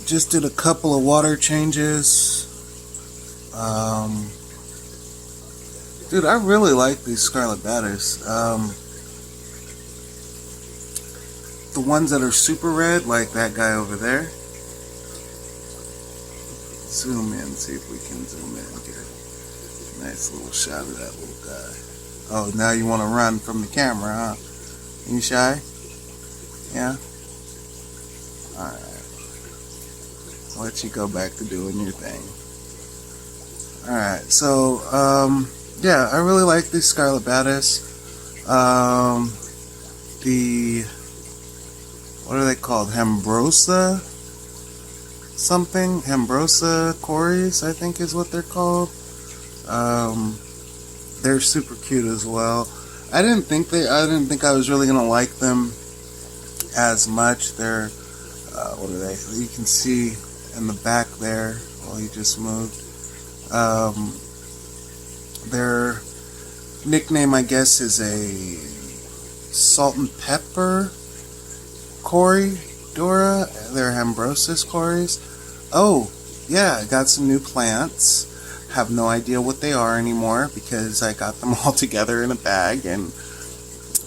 Just did a couple of water changes. Dude, I really like these Scarlet Batters. The ones that are super red, like that guy over there. Zoom in, see if we can zoom in. Get a nice little shot of that little guy. Oh, now you want to run from the camera, huh? You shy? Yeah? Alright. I'll let you go back to doing your thing. Alright, so, yeah, I really like these Scarlet Baddis. What are they called? Hambrosa? Something? Hambrosa Cories, I think is what they're called. They're super cute as well. I didn't think I was really gonna like them as much. They're, what are they? You can see in the back there. Well, he just moved. Their nickname, I guess, is a salt and pepper Cory Dora. They're Hambrosis Cories. Oh, yeah, I got some new plants. Have no idea what they are anymore because I got them all together in a bag, and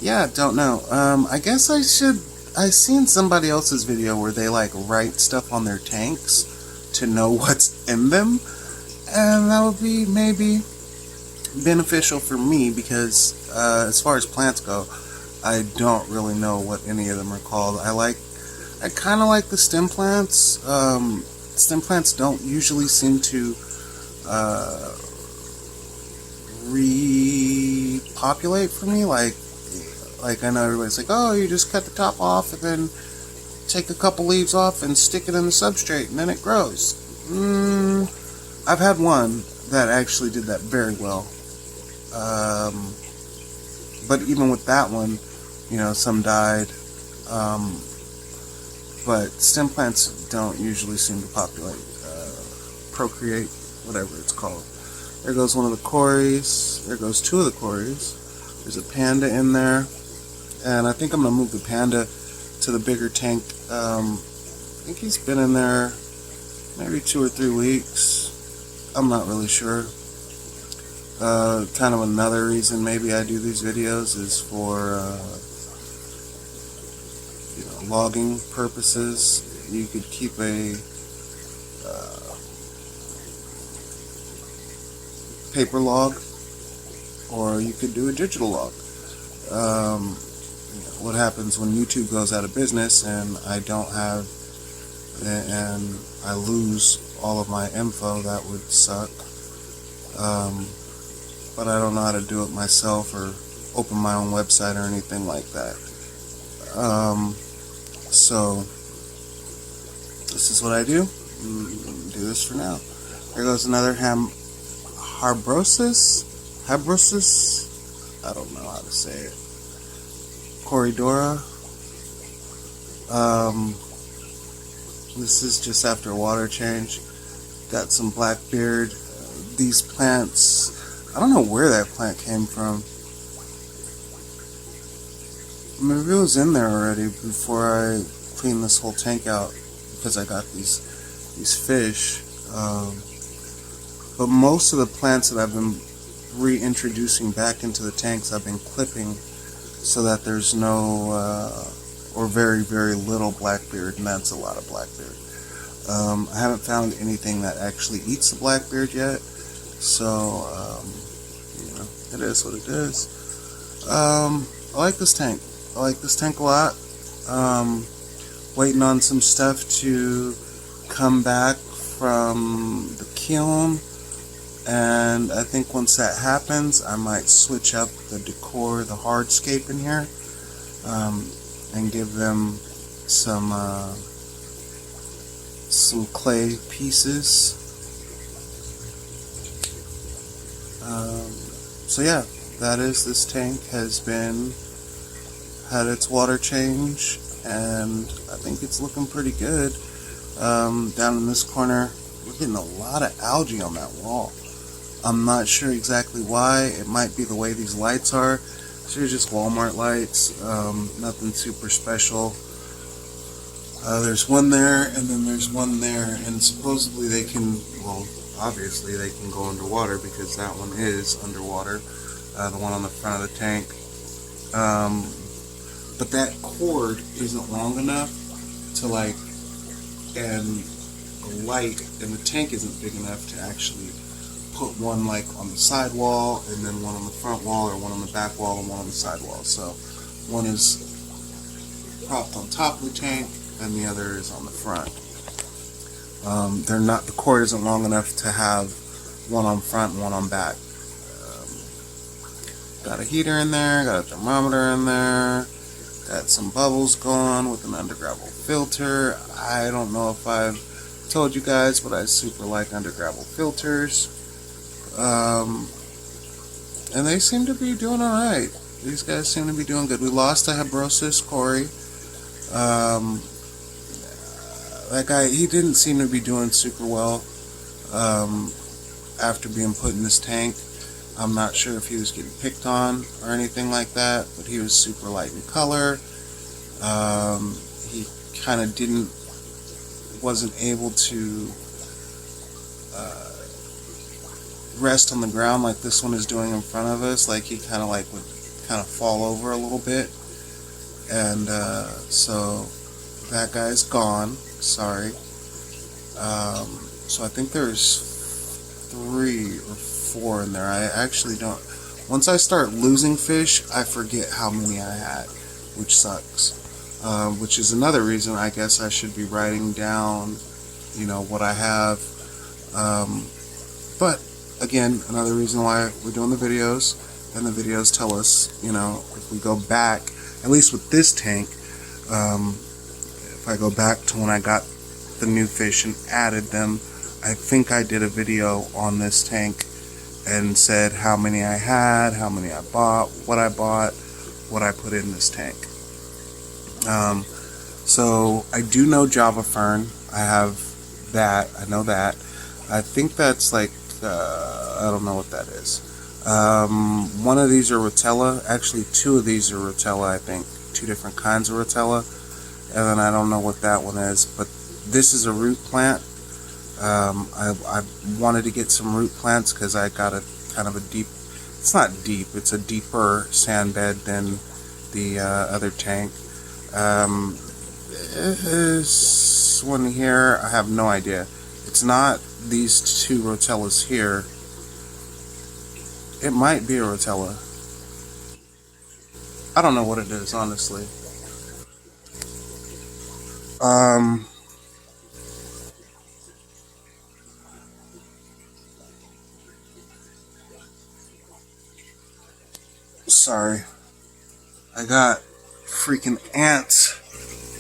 yeah, don't know. I guess I seen somebody else's video where they like write stuff on their tanks to know what's in them, and that would be maybe beneficial for me because as far as plants go, I don't really know what any of them are called. I kind of like the stem plants. Stem plants don't usually seem to repopulate for me. Like I know everybody's like, oh, you just cut the top off and then take a couple leaves off and stick it in the substrate and then it grows. I've had one that actually did that very well. But even with that one, you know, some died. But stem plants don't usually seem to populate, procreate, whatever it's called. There goes one of the Cories. There goes two of the Cories. There's a panda in there. And I think I'm going to move the panda to the bigger tank. I think he's been in there maybe 2 or 3 weeks. I'm not really sure. Kind of another reason maybe I do these videos is for logging purposes. You could keep a paper log, or you could do a digital log. What happens when YouTube goes out of business and I don't have, and I lose all of my info? That would suck. But I don't know how to do it myself or open my own website or anything like that. So this is what I do. Do this for now. There goes another Hambrosis. I don't know how to say it. Coridora. This is just after a water change. Got some blackbeard. These plants, I don't know where that plant came from. Maybe it was in there already before I cleaned this whole tank out because I got these fish. But most of the plants that I've been reintroducing back into the tanks, I've been clipping so that there's no or very, very little blackbeard, and that's a lot of blackbeard. I haven't found anything that actually eats the blackbeard yet, so it is what it is. I like this tank. I like this tank a lot. Waiting on some stuff to come back from the kiln, and I think once that happens, I might switch up the decor, the hardscape in here, and give them some clay pieces. So yeah, that is, this tank has had its water change, and I think it's looking pretty good. Down in this corner, we're getting a lot of algae on that wall. I'm not sure exactly why. It might be the way these lights are. These are just Walmart lights, nothing super special. There's one there, and then there's one there, and supposedly they can, well, obviously they can go underwater because that one is underwater, the one on the front of the tank. But that cord isn't long enough to like, and the light and the tank isn't big enough to actually put one like on the side wall and then one on the front wall, or one on the back wall and one on the side wall. So one is propped on top of the tank and the other is on the front. They're not, the cord isn't long enough to have one on front and one on back. Got a heater in there, got a thermometer in there, got some bubbles going with an undergravel filter. I don't know if I've told you guys, but I super like undergravel filters. And they seem to be doing alright. These guys seem to be doing good. We lost a Habrosus Cory. That guy, he didn't seem to be doing super well after being put in this tank. I'm not sure if he was getting picked on or anything like that, but he was super light in color. He kind of wasn't able to rest on the ground like this one is doing in front of us. Like he kind of like would kind of fall over a little bit. And so that guy's gone. Sorry. So I think there's 3 or 4 in there. I actually don't. Once I start losing fish, I forget how many I had, which sucks. Which is another reason I guess I should be writing down, what I have. But again, another reason why we're doing the videos, and the videos tell us, if we go back, at least with this tank, if I go back to when I got the new fish and added them, I think I did a video on this tank and said how many I had, how many I bought, what I put in this tank. So I do know Java Fern. I have that. I know that. I think that's like, I don't know what that is. One of these are Rotella. Actually, 2 of these are Rotella, I think. 2 different kinds of Rotella. And then I don't know what that one is. But this is a root plant. I wanted to get some root plants because I got a kind of a deep, it's not deep, it's a deeper sand bed than the other tank. This one here, I have no idea. It's not these 2 Rotellas here. It might be a Rotella. I don't know what it is, honestly. Sorry. I got freaking ants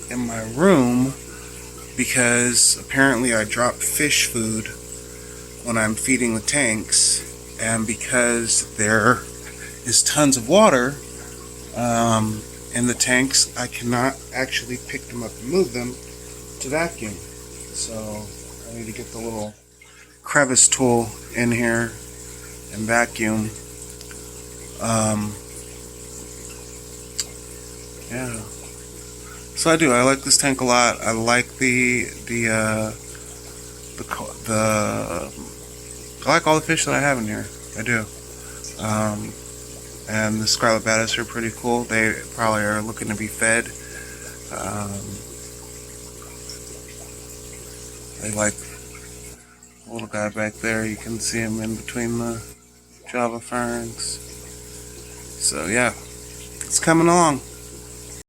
in my room because apparently I dropped fish food when I'm feeding the tanks, and because there is tons of water in the tanks, I cannot actually pick them up and move them to vacuum. So I need to get the little crevice tool in here and vacuum. Yeah. So I like this tank a lot. I like I like all the fish that I have in here. I do. And the Scarlet Batis are pretty cool. They probably are looking to be fed. I like the little guy back there. You can see him in between the Java ferns. So yeah, it's coming along.